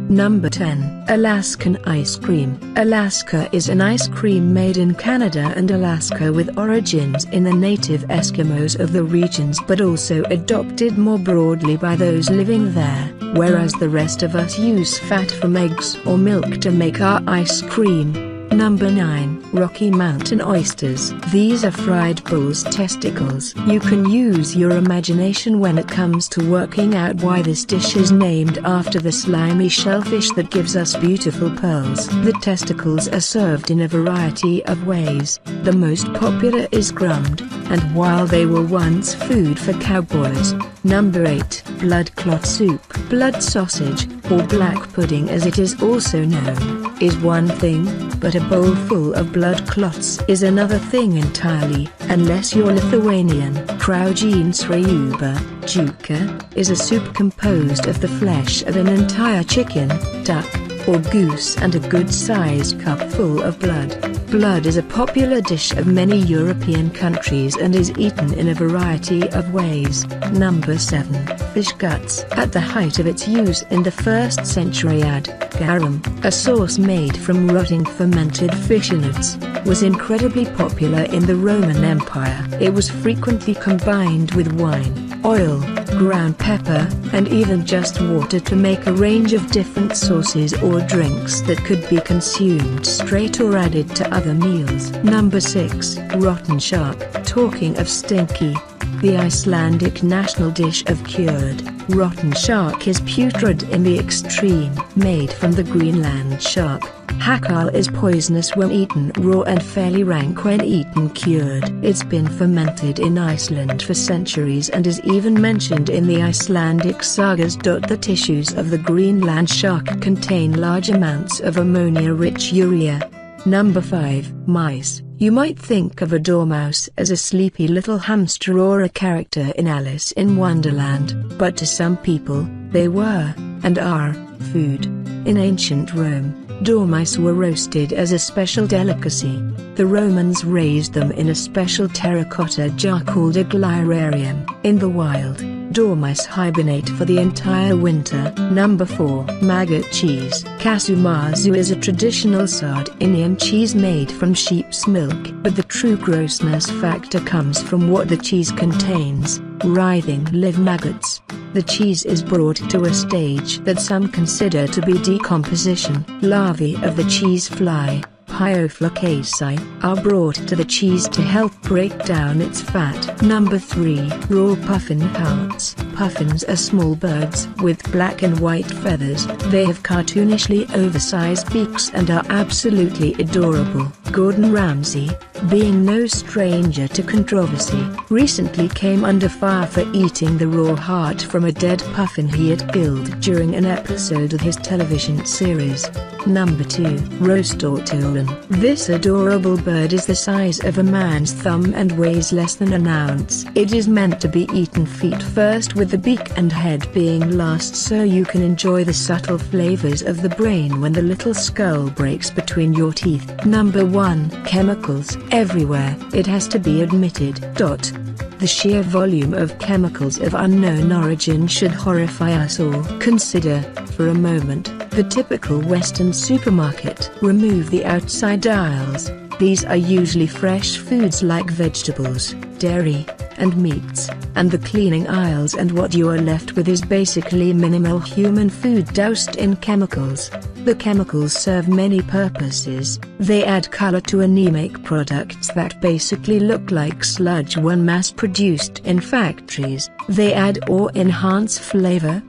Number 10. Alaskan ice cream. Alaska is an ice cream made in Canada and Alaska with origins in the native Eskimos of the regions but also adopted more broadly by those living there, whereas the rest of us use fat from eggs or milk to make our ice cream. Number 9. Rocky Mountain oysters. These are fried bull's testicles. You can use your imagination when it comes to working out why this dish is named after the slimy shellfish that gives us beautiful pearls. The testicles are served in a variety of ways. The most popular is grummed, and while they were once food for cowboys. Number 8. Blood clot soup. Blood sausage, or black pudding as it is also known, is one thing, but a bowl full of blood clots is another thing entirely, unless you're Lithuanian. Kraujin sriuba, juka, is a soup composed of the flesh of an entire chicken, duck, or goose and a good-sized cup full of blood. Blood is a popular dish of many European countries and is eaten in a variety of ways. Number 7. Fish guts. At the height of its use in the 1st century garum, a sauce made from rotting fermented fish innards, was incredibly popular in the Roman Empire. It was frequently combined with wine, oil, ground pepper, and even just water to make a range of different sauces or drinks that could be consumed straight or added to other meals. Number 6. Rotten shark. Talking of stinky, the Icelandic national dish of cured, rotten shark is putrid in the extreme. Made from the Greenland shark, Hakal is poisonous when eaten raw and fairly rank when eaten cured. It's been fermented in Iceland for centuries and is even mentioned in the Icelandic sagas. The tissues of the Greenland shark contain large amounts of ammonia-rich urea. Number 5. Mice. You might think of a dormouse as a sleepy little hamster or a character in Alice in Wonderland, but to some people, they were, and are, food. In ancient Rome, dormice were roasted as a special delicacy. The Romans raised them in a special terracotta jar called a glirarium. In the wild, dormice hibernate for the entire winter. Number 4. Maggot cheese. Kasumazu is a traditional Sardinian cheese made from sheep's milk, but the true grossness factor comes from what the cheese contains: writhing live maggots. The cheese is brought to a stage that some consider to be decomposition. Larvae of the cheese fly, Pyophlocaceae, are brought to the cheese to help break down its fat. Number 3. Raw puffin hearts. Puffins are small birds with black and white feathers. They have cartoonishly oversized beaks and are absolutely adorable. Gordon Ramsay, being no stranger to controversy, recently came under fire for eating the raw heart from a dead puffin he had killed during an episode of his television series. Number 2. Roast ortolan. This adorable bird is the size of a man's thumb and weighs less than an ounce. It is meant to be eaten feet first, with the beak and head being last, so you can enjoy the subtle flavors of the brain when the little skull breaks between your teeth. Number 1. Chemicals. Everywhere, it has to be admitted. The sheer volume of chemicals of unknown origin should horrify us all. Consider, for a moment, the typical Western supermarket. Remove the outside aisles. These are usually fresh foods like vegetables, dairy, and meats, and the cleaning aisles, and what you are left with is basically minimal human food doused in chemicals. The chemicals serve many purposes. They add color to anemic products that basically look like sludge when mass-produced in factories. They add or enhance flavor,